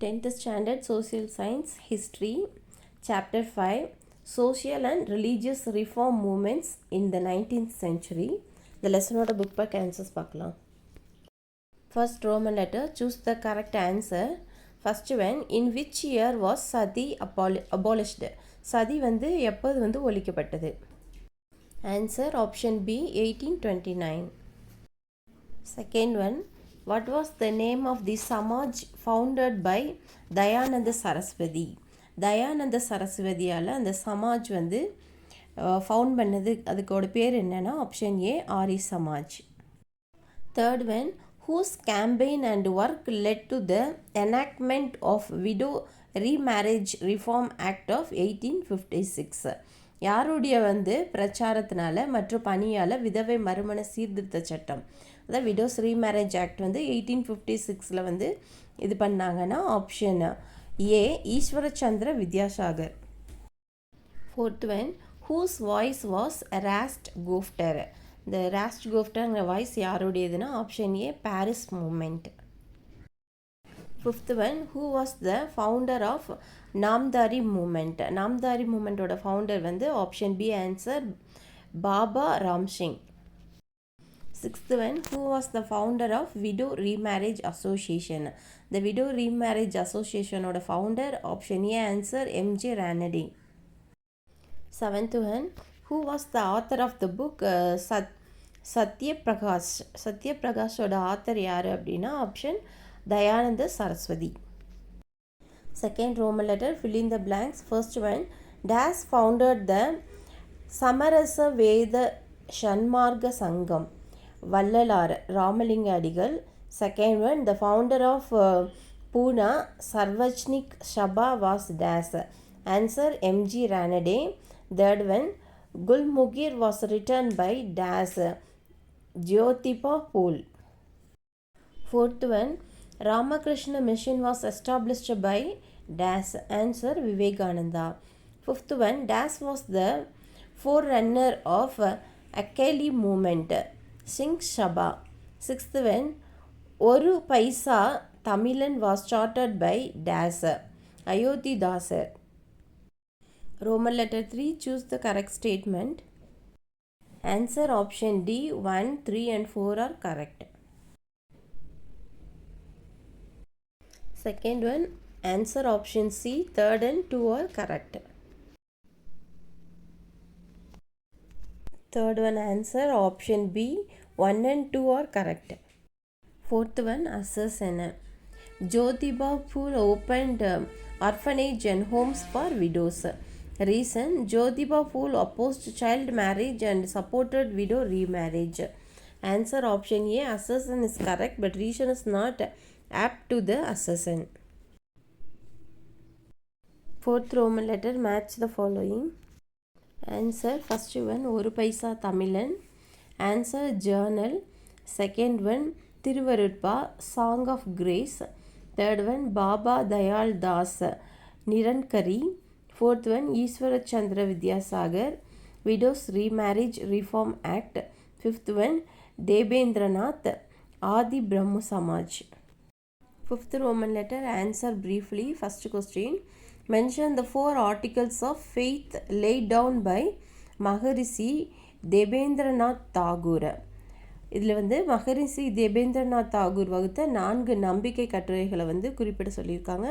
10th Standard Social Science History Chapter 5 Social and Religious Reform Movements in the 19th Century. The lesson of the book back answers பார்க்கலாம். First Roman letter, choose the correct answer. First one, in which year was Sati abolished? Sati வந்து எப்போது வந்து ஒழிக்கப்பட்டது? Answer option B 1829. Second one, what was the name of the Samaj founded by Dayananda Saraswati? Dayananda சரஸ்வதியால் அந்த சமாஜ் வந்து found பண்ணது, அதுக்கோட பேர் என்னென்னா option A aari Samaj. Third one, whose campaign and work led to the enactment of Widow Remarriage Reform Act of 1856? யாருடைய வந்து பிரச்சாரத்தினால மற்றும் பணியால் விதவை மறுமண சீர்திருத்த சட்டம், அதாவது விடோஸ் ரீமேரேஜ் ஆக்ட் வந்து 1856 வந்து இது பண்ணாங்கன்னா option A Ishwarchandra Vidyasagar. Fourth one, whose voice was Rast Goftar? இந்த ராஸ்ட் கோஃப்டர்ங்கிற வாய்ஸ் யாருடையதுன்னா option A Parsi movement. Fifth one, who was the founder of Namdhari movement? நாம்தாரி மூமெண்ட்டோட ஃபவுண்டர் வந்து option B answer Baba Ramsingh. Sixth one, who was the founder of Widow Remarriage Association? The Widow Remarriage Association ஓட founder option A answer M J Ranade. Seventh one, who was the author of the book Satyaprakash? சத்யபிரகாஷோட author யார் அப்படின்னா option Dayananda Saraswati. Second roman letter, fill in the blanks. First one, dash founded the சமரச வேத ஷண்மார்க்க சங்கம்? Vallalar Ramalinga Adigal. Second one, the founder of Poona Sarvajanik Sabha was dash? Answer M G Ranade. Third one, Gulamgiri was written by dash? Jyotiba Phule. Fourth one, Ramakrishna mission was established by dash? Answer Vivekananda. Fifth one, dash was the forerunner of Akali movement? Singh Sabha. Sixth one, Oru Paisa Tamilan was started by dash? Ayothidasar. Roman letter 3, choose the correct statement. Answer option D 1, 3 and 4 are correct. Second one, answer option C, 3rd and 2 are correct. Third one, answer option B 1 and 2 are correct. Fourth one, assassin. Jyotiba Phule opened orphanage and homes for widows. Reason, Jyotiba Phule opposed child marriage and supported widow remarriage. Answer option A, assassin is correct, but reason is not apt to the assassin. Fourth Roman letter, match the following. Answer first one, ஒரு பைசா தமிழன். Answer journal. Second one, Thiruvarutpa song of grace. Third one, Baba Dayal Das நிரன்கரி. Fourth one, Ishwarchandra Vidyasagar widows remarriage reform act. Fifth one, Debendranath ஆதி பிரம்ம Samaj. Fifth Roman letter, answer briefly. First question, mention the 4 articles of faith laid down by மகரிஷி தேபேந்திரநாத் தாகூர். இதில் வந்து மகரிஷி தேபேந்திரநாத் தாகூர் வகுத்த 4 நம்பிக்கை கட்டுரைகளை வந்து குறிப்பிட சொல்லியிருக்காங்க.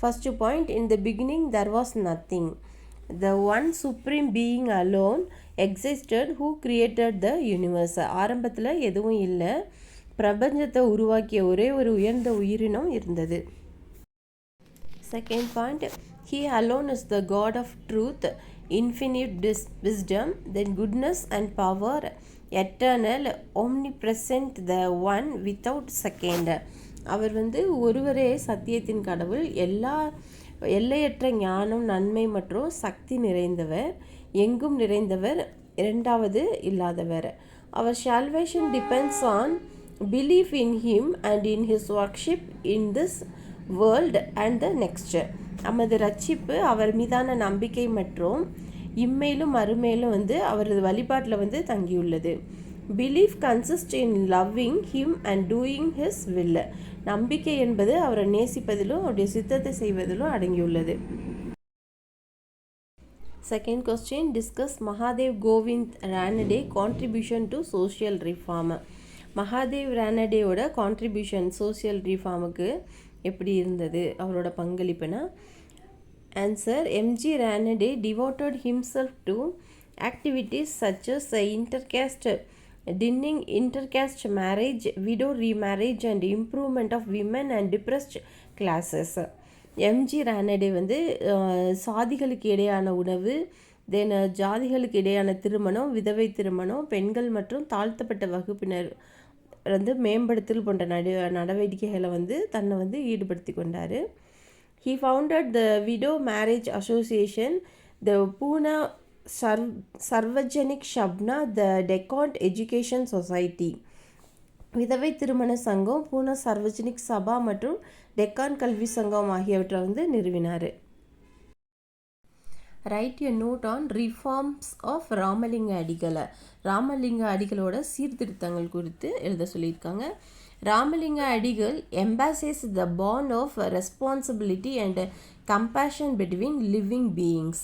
First point, in the beginning there was nothing. The one supreme being alone existed who created the universe. ஆரம்பத்தில் எதுவும் இல்லை, பிரபஞ்சத்தை உருவாக்கிய ஒரே ஒரு உயர்ந்த உயிரினம் இருந்தது. Second point, he alone is the God of truth, infinite wisdom, then goodness and power, eternal, omnipresent, the one without second. அவர் வந்து ஒருவரே சத்தியத்தின் கடவுள், எல்லையற்ற ஞானம், நன்மை மற்றும் சக்தி நிறைந்தவர், எங்கும் நிறைந்தவர், இரண்டாவது இல்லாதவர். Our salvation depends on belief in him and in his worship in this world and the next. நமது ரட்சிப்பு அவர் மீதான நம்பிக்கை மற்றும் இம்மையிலும் மறுமையிலும் வந்து அவரது வழிபாட்டில் வந்து தங்கியுள்ளது. Belief consist in loving him and doing his will. நம்பிக்கை என்பது அவரை நேசிப்பதிலும் அவருடைய சித்தத்தை செய்வதிலும் அடங்கியுள்ளது. Second question, discuss Mahadev Govind Ranade contribution to social reform. Mahadev ரானடேயோட கான்ட்ரிபியூஷன் சோஷியல் ரிஃபார்முக்கு எப்படி இருந்தது, அவரோட பங்களிப்புனா? Answer, M G Ranade devoted himself to activities such as intercaste dinning, intercaste marriage, widow remarriage and improvement of women and depressed classes. MG Ranade வந்து சாதிகளுக்கு இடையான உணவு, தென் ஜாதிகளுக்கு இடையான திருமணம், விதவை திருமணம், பெண்கள் மற்றும் தாழ்த்தப்பட்ட வகுப்பினர் வந்து மேம்படுத்தல் போன்ற நடவடிக்கைகளை வந்து தன்னை வந்து ஈடுபடுத்தி கொண்டார். He founded the Widow Marriage Association, the Pune Sarvajanik Shabna, the Decant Education Society. விதவை திருமண சங்கம், பூனா சர்வஜனிக் சபா மற்றும் டெக்கான் கல்வி சங்கம் ஆகியவற்றை வந்து நிறுவினார். Write a note on reforms of Ramalinga அடிகளை. ராமலிங்க அடிகளோட சீர்திருத்தங்கள் குறித்து எழுத சொல்லியிருக்காங்க. ராமலிங்க அடிகள் emphasizes the bond of responsibility and compassion between living beings.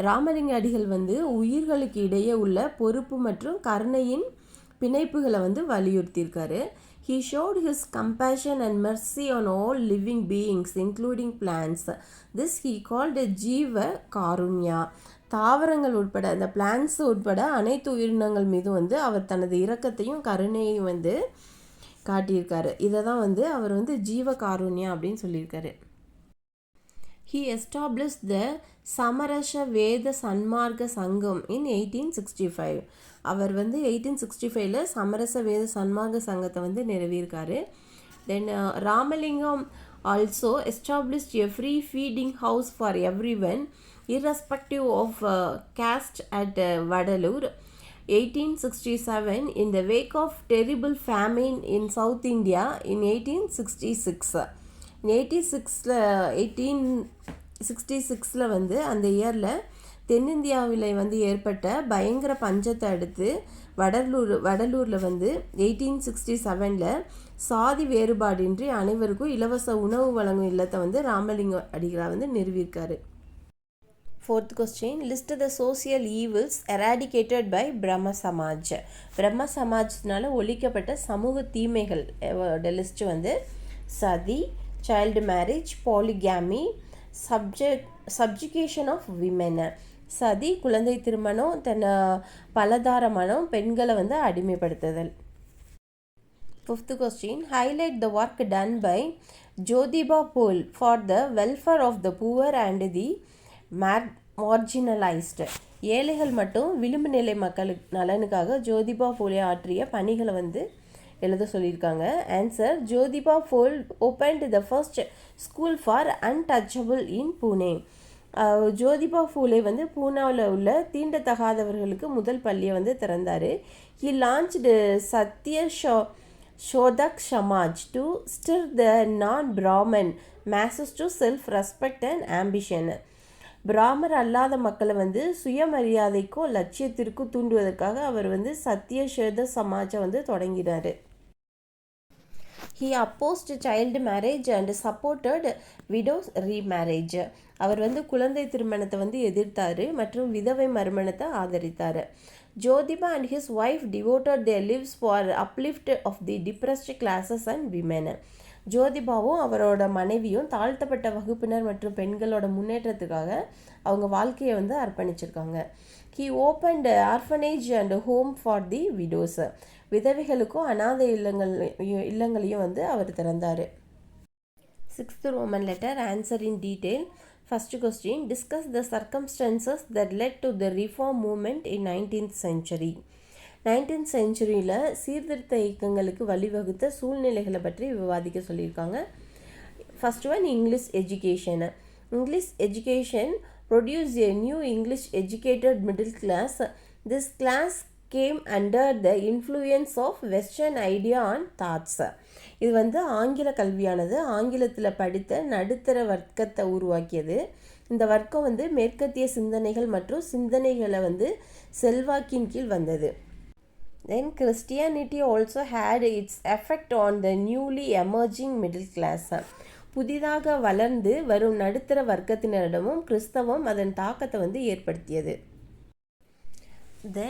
Ramalinga அடிகள் வந்து உயிர்களுக்கு இடையே உள்ள பொறுப்பு மற்றும் கருணையின் பிணைப்புகளை வந்து வலியுறுத்தியிருக்காரு. He showed his compassion and mercy on all living beings including plants. This he called ஜீவ காருண்யா. தாவரங்கள் உட்பட, அந்த பிளான்ஸ் உட்பட அனைத்து உயிரினங்கள் மீது வந்து அவர் தனது இரக்கத்தையும் கருணையையும் வந்து காட்டியிருக்காரு. இதை தான் வந்து அவர் வந்து ஜீவ காருண்யா அப்படின்னு சொல்லியிருக்காரு. He established the சமரச வேத சன்மார்க்க சங்கம் in 1865. அவர் வந்து 1865ல் சமரச வேத சன்மார்க்க சங்கத்தை வந்து நிறுவியிருக்காரு. Then Ramalingam also established a free feeding house for everyone irrespective of caste at Vadalur. 1867, in the wake of terrible famine in South India in 1866. 1866 வந்து அந்த இயரில் தென்னிந்தியாவில் வந்து ஏற்பட்ட பயங்கர பஞ்சத்தை அடுத்து வடலூரில் வந்து 1867 சாதி வேறுபாடின்றி அனைவருக்கும் இலவச உணவு வழங்கும் இல்லத்தை வந்து ராமலிங்க அடிகளார் வந்து நிறுவியிருக்காரு. Fourth question, list the social evils eradicated by Brahma Samaj. பிரம்ம சமாஜ்னால ஒழிக்கப்பட்ட சமூக தீமைகள் லிஸ்ட் வந்து sati, child marriage, polygamy, subjugation of women. Sati, குழந்தை திருமணம், பலதார மனம், பெண்களை வந்து அடிமைப்படுத்துதல். Fifth question, highlight the work done by Jyotiba Phule for the welfare of the poor and the marginalised. ஏழைகள் மற்றும் விளிம்பு நிலை மக்களுக்கு நலனுக்காக ஜோதிபா போலே ஆற்றிய பணிகளை வந்து எழுத சொல்லியிருக்காங்க. Answer, Jyotiba Phule opened the first school for untouchable in Pune. Jyotiba Phule வந்து பூனாவில் உள்ள தீண்டத்தகாதவர்களுக்கு முதல் பள்ளியை வந்து திறந்தார். He launched Satya Shodhak Samaj to stir the non Brahmin masses to self respect and ambition. பிராமர் அல்லாத மக்களை வந்து சுயமரியாதைக்கோ லட்சியத்திற்கும் தூண்டுவதற்காக அவர் வந்து சத்யஷோத சமாஜை வந்து தொடங்கினார். He opposed child marriage and supported widows remarriage. அவர் வந்து குழந்தை திருமணத்தை வந்து எதிர்த்தார் மற்றும் விதவை மறுமணத்தை ஆதரித்தார். Jyotiba and his wife devoted their lives for uplift of the depressed classes and women. ஜோதிபாவும் அவரோட மனைவியும் தாழ்த்தப்பட்ட வகுப்பினர் மற்றும் பெண்களோட முன்னேற்றத்துக்காக அவங்க வாழ்க்கையை வந்து அர்ப்பணிச்சிருக்காங்க. He opened orphanage and home for the widows. விதவைகளுக்கும் அநாதை இல்லங்களையும் வந்து அவர் திறந்தார். Sixth Roman letter, answer in detail. First question, discuss the circumstances that led to the reform movement in 19th century. 19th centuryயில் சீர்திருத்த இயக்கங்களுக்கு வழிவகுத்த சூழ்நிலைகளை பற்றி விவாதிக்க சொல்லியிருக்காங்க. First one, English education. English education produce a new English educated middle class. This class came under the influence of western idea on thoughts. இது வந்து ஆங்கில கல்வியானது ஆங்கிலத்தில் படித்த நடுத்தர வர்க்கத்தை உருவாக்கியது. இந்த வர்க்கம் வந்து மேற்கத்திய சிந்தனைகள் மற்றும் சிந்தனைகளை வந்து செல்வாக்கின் கீழ் வந்தது. Then Christianity also had its effect on the newly emerging middle class. புதிதாக வளர்ந்து வரும் நடுத்தர வர்க்கத்தினரிடமும் கிறிஸ்தவம் அதன் தாக்கத்தை ஏற்படுத்தியது. The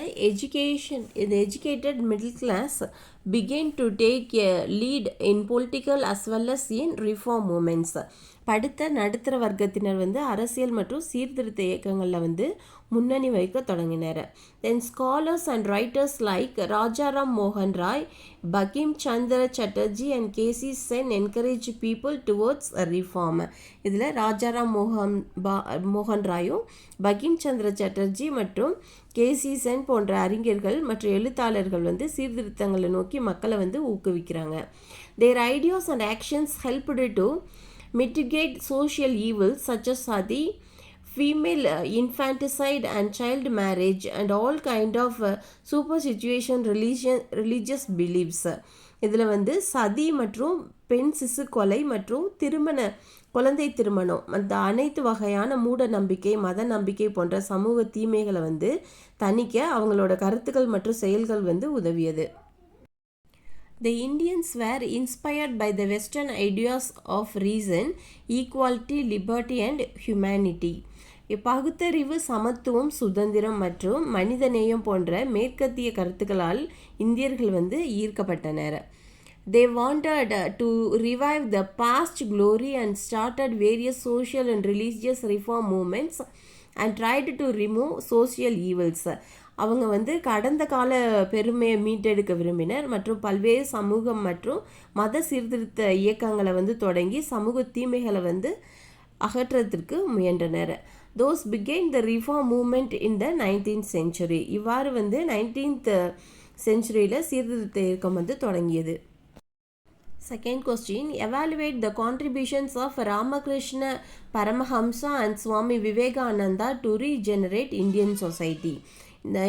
educated middle class began to take a lead in political as well as in reform movements. படித்த நடுத்தர வர்க்கத்தினர் அரசியல் மற்றும் சீர்திருத்த இயக்கங்களில் முன்னணி வைக்க தொடங்கினர். Then scholars and writers like Rajaram Mohan Rai, Bankim Chandra Chatterjee and K.C. Sen encouraged people towards a reform. இதில் ராஜாராம் மோகன் ராயும் பகிம் சந்திர சட்டர்ஜி மற்றும் கேசி சென் போன்ற அறிஞர்கள் மற்றும் எழுத்தாளர்கள் சீர்திருத்தங்களை நோக்கி மக்களை ஊக்குவிக்கிறாங்க. Their ideas and actions helped to mitigate social evils such as sati, female infanticide and child marriage and all kind of superstition religious beliefs. இதில் சதி மற்றும் பெண் சிசு கொலை மற்றும் குழந்தை திருமணம் அந்த அனைத்து வகையான மூட நம்பிக்கை மத நம்பிக்கை போன்ற சமூக தீமைகளை தணிக்க அவங்களோட கருத்துக்கள் மற்றும் செயல்கள் உதவியது. The Indians were inspired by the Western ideas of reason, equality, liberty and humanity. பகுத்தறிவு, சமத்துவம், சுதந்திரம் மற்றும் மனிதநேயம் போன்ற மேற்கத்திய கருத்துக்களால் இந்தியர்கள் ஈர்க்கப்பட்டனர். They wanted to revive the past glory and started various social and religious reform movements and tried to remove social evils. அவங்க கடந்த கால பெருமையை மீட்டெடுக்க விரும்பினர் மற்றும் பல்வேறு சமூகம் மற்றும் மத சீர்திருத்த இயக்கங்களை தொடங்கி சமூக தீமைகளை அகற்றத்திற்கு முயன்றனர். Those began the reform movement in the 19th century. இவ்வாறு 19th centuryல சீர்திருத்த இயக்கம் தொடங்கியது. Second question, evaluate the contributions of Ramakrishna Paramahamsa and Swami Vivekananda to regenerate Indian society. இந்த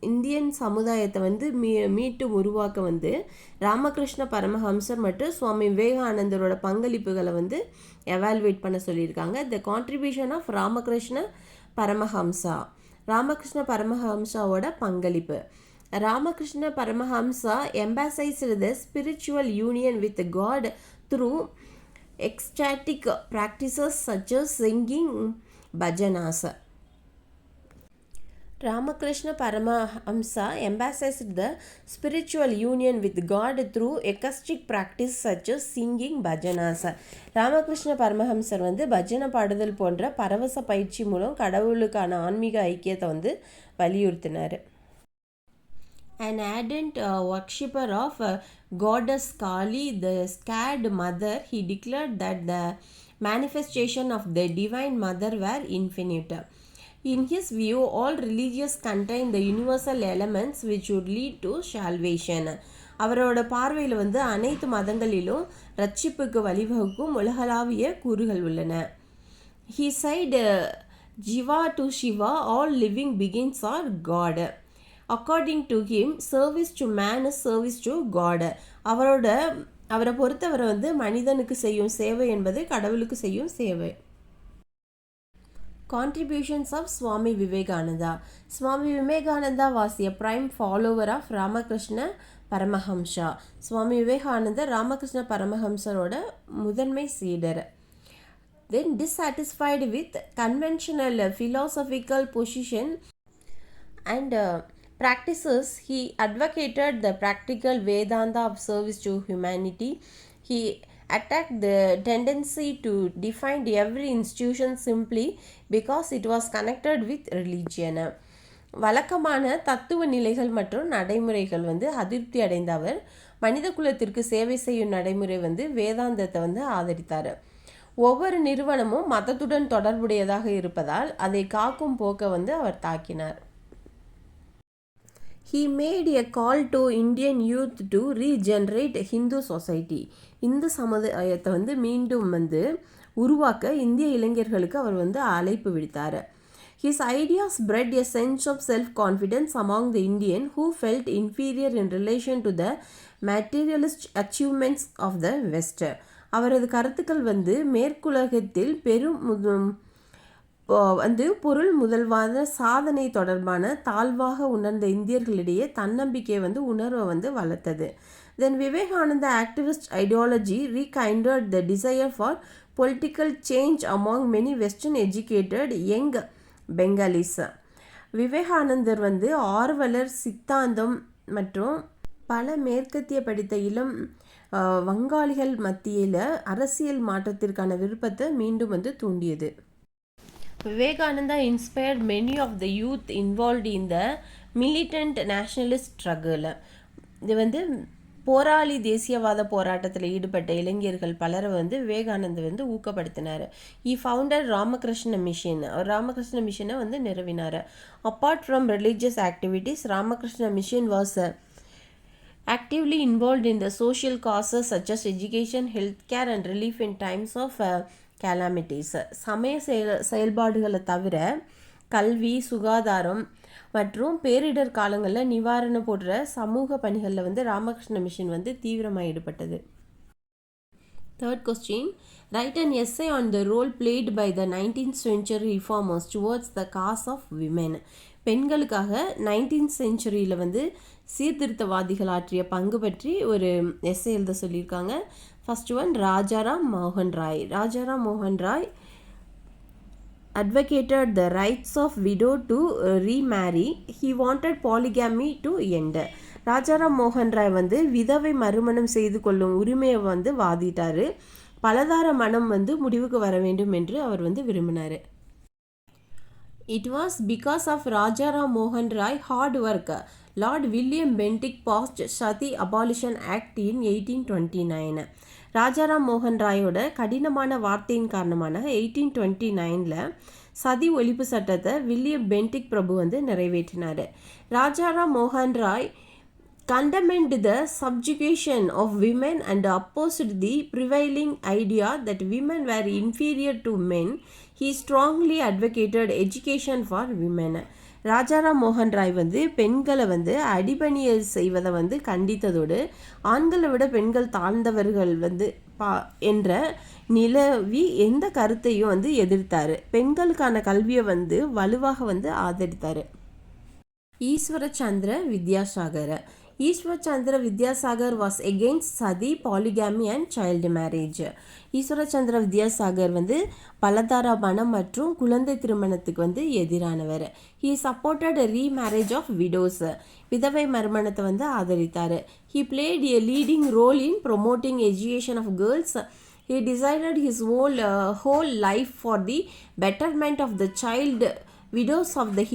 இந்தியன் சமுதாயத்தை மீட்டு உருவாக்க ராமகிருஷ்ண பரமஹம்சர் மற்றும் சுவாமி விவேகானந்தரோட பங்களிப்புகளை எவாலுவேட் பண்ண சொல்லியிருக்காங்க. த கான்ட்ரிபியூஷன் ஆஃப் ராமகிருஷ்ண பரமஹம்சாவோட பங்களிப்பு. Ramakrishna Paramahamsa emphasized the spiritual union with God through ecstatic practices such as singing bhajanas. Ramakrishna Paramahamsa emphasized the spiritual union with God through ecstatic practice such as singing bhajanas. Ramakrishna பரமஹம்சர் பஜனை பாடுதல் போன்ற பரவச பயிற்சி மூலம் கடவுளுக்கான ஆன்மீக ஐக்கியத்தை வலியுறுத்தினார். An ardent worshipper of goddess Kali, the scared mother, he declared that the manifestation of the divine mother were infinite. In his view, all religions contain the universal elements which would lead to salvation. அவரோட பார்வையில் அனைத்து மதங்களிலும் ரட்சிப்புக்கு வழிவகுக்கும் உலகளாவிய கூறுகள் உள்ளன. He said, Jiva to Shiva, all living beings are God. According to him, service to man is service to God. அவரை பொறுத்தவரை மனிதனுக்கு செய்யும் சேவை என்பது கடவுளுக்கு செய்யும் சேவை. Contributions of Swami Vivekananda. Swami Vivekananda was a prime follower of Ramakrishna Paramahamsa. Swami Vivekananda Ramakrishna Paramahamsaரோட முதன்மை சீடர். Then dissatisfied with conventional philosophical position and practices, he advocated the practical Vedanta of service to humanity. He attacked the tendency to define every institution simply because it was connected with religion. வழக்கமான தத்துவ நிலைகள் மற்றும் நடைமுறைகள் அதிருப்தி அடைந்த அவர் மனித குலத்திற்கு சேவை செய்யும் நடைமுறை வேதாந்தத்தை ஆதரித்தார். ஒவ்வொரு நிறுவனமும் மதத்துடன் தொடர்புடையதாக இருப்பதால் அதை காக்கும் போக்க அவர் தாக்கினார். He made a call to Indian youth to regenerate Hindu society. Hindu சமுதாயத்தை மீண்டும் உருவாக்க இந்திய இளைஞர்களுக்கு அவர் அழைப்பு விடுத்தார். His ideas bred a sense of self-confidence among the Indian who felt inferior in relation to the materialist achievements of the West. அவரது கருத்துக்கள் மேற்குலகத்தில் வந்து பொருள் முதல்வான சாதனை தொடர்பான தாழ்வாக உணர்ந்த இந்தியர்களிடையே தன்னம்பிக்கை வந்து உணர்வை வந்து வளர்த்தது. Then Vivekananda activist ideology rekindled the desire for political change among many western educated young Bengalis. விவேகானந்தர் வந்து ஆர்வலர் சித்தாந்தம் மற்றும் பல மேற்கத்திய படித்த இளம் வங்காளிகள் மத்தியில் அரசியல் மாற்றத்திற்கான விருப்பத்தை மீண்டும் வந்து தூண்டியது. Vivekananda inspired many of the youth involved in the militant nationalist struggle. இது வந்து போராளி தேசியவாத போராட்டத்தில் ஈடுபட்ட இளைஞர்கள் பலரை வந்து விவேகானந்தர் வந்து ஊக்கப்படுத்தினார். ஈ ஃபவுண்டர் ராமகிருஷ்ண மிஷன், அவர் ராமகிருஷ்ண மிஷனை வந்து நிறுவினார். Apart from religious activities, Ramakrishna mission was actively involved in the social causes such as education, healthcare and relief in times of calamities. சமய செயல்பாடுகளை தவிர கல்வி, சுகாதாரம் மற்றும் பேரிடர் காலங்களில் நிவாரணம் போன்ற சமூக பணிகளில் வந்து ராமகிருஷ்ண மிஷன் வந்து தீவிரமாக ஈடுபட்டது. Third question, write an essay on the role played by the 19th century reformers towards the cause of women. பெண்களுக்காக 19th centuryயில் வந்து சீர்திருத்தவாதிகள் ஆற்றிய பங்கு பற்றி ஒரு எஸ்ஸே எழுத சொல்லியிருக்காங்க. ஃபர்ஸ்ட் ஒன், ராஜாராம் மோகன் ராய். ராஜாராம் மோகன் Rai advocated the rights of widow to remarry. He wanted polygamy to end. Rajaram மோகன் ராய் வந்து விதவை மறுமணம் செய்து கொள்ளும் உரிமையை வந்து வாதிட்டார். பலதார மனம் வந்து முடிவுக்கு வர வேண்டும் என்று அவர் வந்து விரும்பினார். It was because of Rajaram Mohan Rai hard work Lord William Bentinck passed Sati Abolition Act in 1829. Rajaram மோகன் ராயோட கடினமான வார்த்தையின் காரணமாக 1829 சதி ஒழிப்பு சட்டத்தை வில்லியம் பென்டிக் பிரபு வந்து நிறைவேற்றினார். ராஜாராம் மோகன் Rai condemned the subjugation of women and opposed the prevailing idea that women were inferior to men. He strongly advocated education for women. Rajaram மோகன் ராய் வந்து பெண்களை வந்து அடிபணிய செய்வதை வந்து கண்டித்ததோடு ஆண்களை விட பெண்கள் தாழ்ந்தவர்கள் வந்து என்ற நிலவி எந்த கருத்தையும் வந்து எதிர்த்தார். பெண்களுக்கான கல்வியை வந்து வலுவாக வந்து ஆதரித்தார். Ishwar Chandra Vidyasagar. Ishwar Chandra Vidyasagar was against sati, polygamy and child marriage. Ishwar Chandra Vidyasagar வந்து பலதார மனம் மற்றும் குழந்தை திருமணத்துக்கு வந்து எதிரானவர். He supported remarriage of widows. விதவை மறுமணத்தை வந்து ஆதரித்தார். He played a leading role in promoting education of girls. He decided his whole life for the betterment of the child widows of the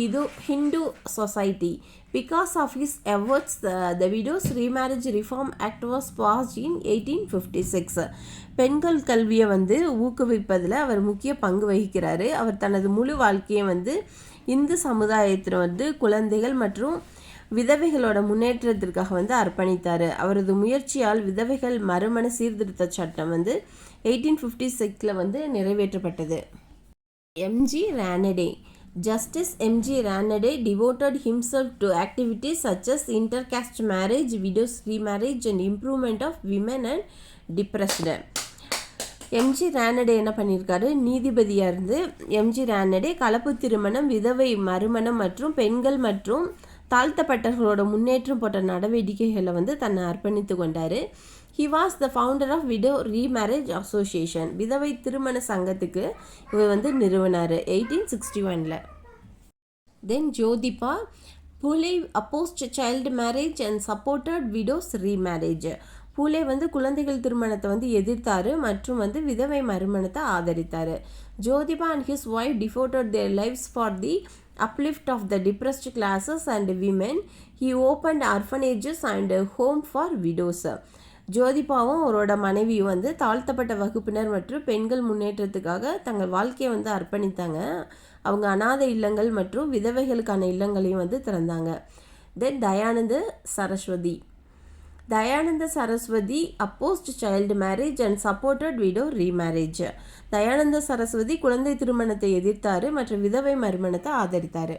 Hindu society. Because of his efforts, the Widows Remarriage Reform Act was passed in 1856. பெண்கள் கல்வியை வந்து ஊக்குவிப்பதில் அவர் முக்கிய பங்கு வகிக்கிறார். அவர் தனது முழு வாழ்க்கையை வந்து இந்து சமுதாயத்தில் வந்து குழந்தைகள் மற்றும் விதவைகளோட முன்னேற்றத்திற்காக வந்து அர்ப்பணித்தார். அவரது முயற்சியால் விதவைகள் மறுமண சீர்திருத்த சட்டம் வந்து 1856 வந்து நிறைவேற்றப்பட்டது. MG Ranade. Justice M.G. Ranade devoted himself to activities such as intercaste marriage, widows remarriage and improvement of women and depressed. MG Ranade என்ன பண்ணியிருக்காரு, நீதிபதியாக இருந்து எம்ஜி ரானடே கலப்பு திருமணம், விதவை மறுமணம் மற்றும் பெண்கள் மற்றும் தாழ்த்தப்பட்டவர்களோட முன்னேற்றம் போன்ற நடவடிக்கைகளை வந்து தன்னை அர்ப்பணித்து கொண்டார். He was the founder of Widow Remarriage Association. விதவை திருமண சங்கத்துக்கு இவர் வந்து நிறுவனார் 1861. Then Jyotiba. Phule opposed child marriage and supported widows remarriage. Phule வந்து குழந்தைகள் திருமணத்தை வந்து எதிர்த்தார் மற்றும் வந்து விதவை மறுமணத்தை ஆதரித்தார். Jyotiba and his wife devoted their lives for the uplift of the depressed classes and women. He opened orphanages and home for widows. ஜோதிபாவும் அவரோட மனைவியும் வந்து தாழ்த்தப்பட்ட வகுப்பினர் மற்றும் பெண்கள் முன்னேற்றத்துக்காக தங்கள் வாழ்க்கையை வந்து அர்ப்பணித்தாங்க. அவங்க அநாதை இல்லங்கள் மற்றும் விதவைகளுக்கான இல்லங்களையும் வந்து திறந்தாங்க. தென் Dayananda Saraswati. Dayananda Saraswati opposed child marriage and supported widow remarriage. Dayananda Saraswati குழந்தை திருமணத்தை எதிர்த்தார் மற்றும் விதவை மறுமணத்தை ஆதரித்தார்.